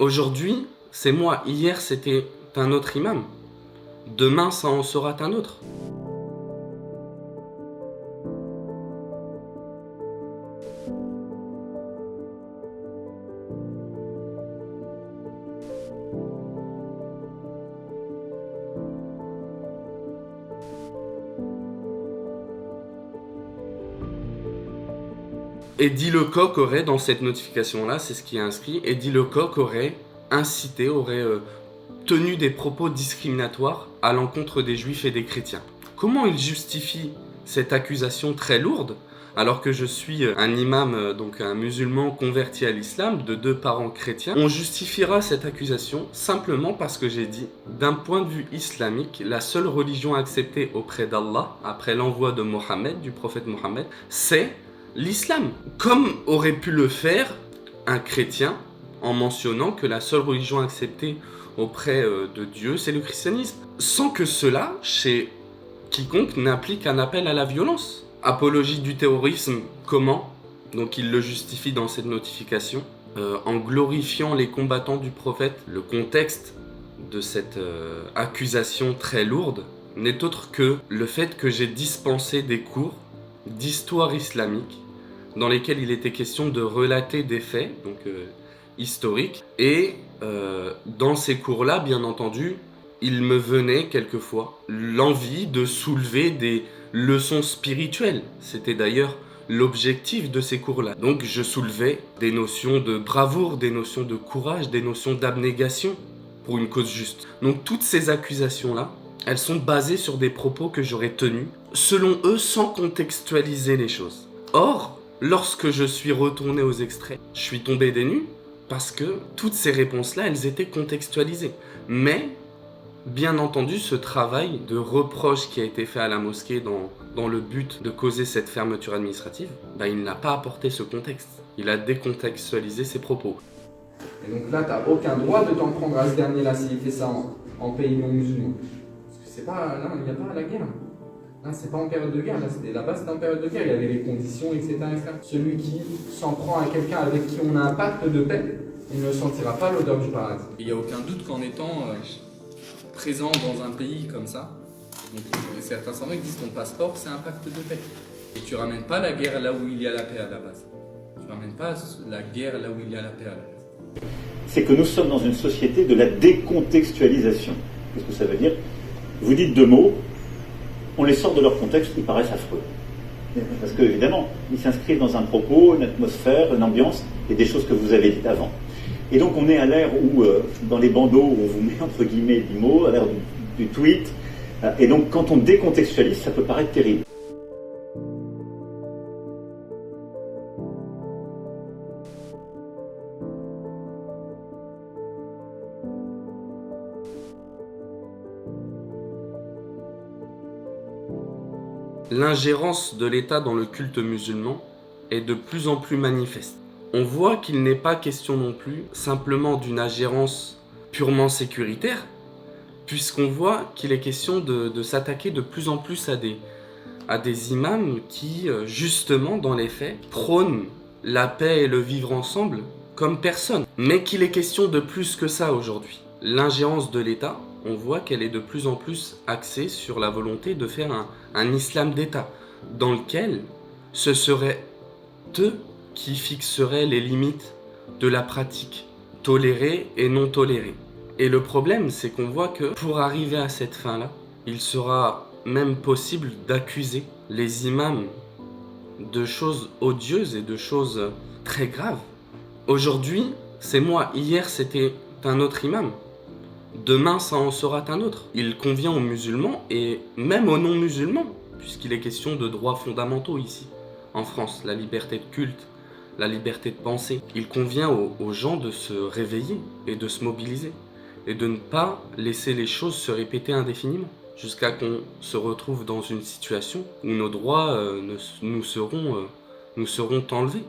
Aujourd'hui, c'est moi. Hier, c'était un autre imam. Demain, ça en sera un autre. Eddie Lecoq aurait, dans cette notification-là, c'est ce qui est inscrit, Eddie Lecoq aurait incité, aurait tenu des propos discriminatoires à l'encontre des juifs et des chrétiens. Comment il justifie cette accusation très lourde, alors que je suis un imam, donc un musulman converti à l'islam, de 2 parents chrétiens? On justifiera cette accusation simplement parce que j'ai dit, d'un point de vue islamique, la seule religion acceptée auprès d'Allah, après l'envoi de Mohammed, du prophète Mohammed, c'est l'islam. Comme aurait pu le faire un chrétien en mentionnant que la seule religion acceptée auprès de Dieu, c'est le christianisme. Sans que cela, chez quiconque, n'implique un appel à la violence. Apologie du terrorisme, comment? Donc il le justifie dans cette notification, en glorifiant les combattants du prophète. Le contexte de cette accusation très lourde n'est autre que le fait que j'ai dispensé des cours d'histoire islamique dans lesquels il était question de relater des faits donc historiques, et dans ces cours-là, bien entendu, il me venait quelquefois l'envie de soulever des leçons spirituelles. C'était d'ailleurs l'objectif de ces cours-là. Donc je soulevais des notions de bravoure, des notions de courage, des notions d'abnégation pour une cause juste. Donc toutes ces accusations-là, elles sont basées sur des propos que j'aurais tenus, selon eux, sans contextualiser les choses. Or, lorsque je suis retourné aux extraits, je suis tombé des nues parce que toutes ces réponses-là, elles étaient contextualisées. Mais, bien entendu, ce travail de reproche qui a été fait à la mosquée dans le but de causer cette fermeture administrative, il n'a pas apporté ce contexte. Il a décontextualisé ses propos. Et donc là, tu n'as aucun droit de t'en prendre à ce dernier-là s'il fait ça en pays non musulman. C'est pas, là, il n'y a pas la guerre. Là, c'est pas en période de guerre. Là-bas, c'était en période de guerre. Il y avait les conditions, etc., etc. Celui qui s'en prend à quelqu'un avec qui on a un pacte de paix, il ne sentira pas l'odeur du paradis. Il n'y a aucun doute qu'en étant présent dans un pays comme ça, donc, certains savants disent que ton passeport, c'est un pacte de paix. Et tu ramènes pas la guerre là où il y a la paix à la base. Tu ramènes pas la guerre là où il y a la paix à la base. C'est que nous sommes dans une société de la décontextualisation. Qu'est-ce que ça veut dire? Vous dites 2 mots, on les sort de leur contexte, ils paraissent affreux. Parce que, évidemment, ils s'inscrivent dans un propos, une atmosphère, une ambiance, et des choses que vous avez dites avant. Et donc on est à l'ère où, dans les bandeaux, on vous met entre guillemets des mots, à l'ère du tweet, et donc quand on décontextualise, ça peut paraître terrible. L'ingérence de l'État dans le culte musulman est de plus en plus manifeste. On voit qu'il n'est pas question non plus simplement d'une ingérence purement sécuritaire, puisqu'on voit qu'il est question de s'attaquer de plus en plus à des imams qui, justement, dans les faits, prônent la paix et le vivre ensemble comme personne. Mais qu'il est question de plus que ça aujourd'hui. L'ingérence de l'État, on voit qu'elle est de plus en plus axée sur la volonté de faire un islam d'État, dans lequel ce serait eux qui fixeraient les limites de la pratique, tolérée et non tolérée. Et le problème, c'est qu'on voit que pour arriver à cette fin-là, il sera même possible d'accuser les imams de choses odieuses et de choses très graves. Aujourd'hui, c'est moi. Hier, c'était un autre imam. Demain, ça en sera un autre. Il convient aux musulmans et même aux non-musulmans, puisqu'il est question de droits fondamentaux ici, en France, la liberté de culte, la liberté de penser. Il convient aux gens de se réveiller et de se mobiliser, et de ne pas laisser les choses se répéter indéfiniment, jusqu'à qu'on se retrouve dans une situation où nos droits nous seront enlevés.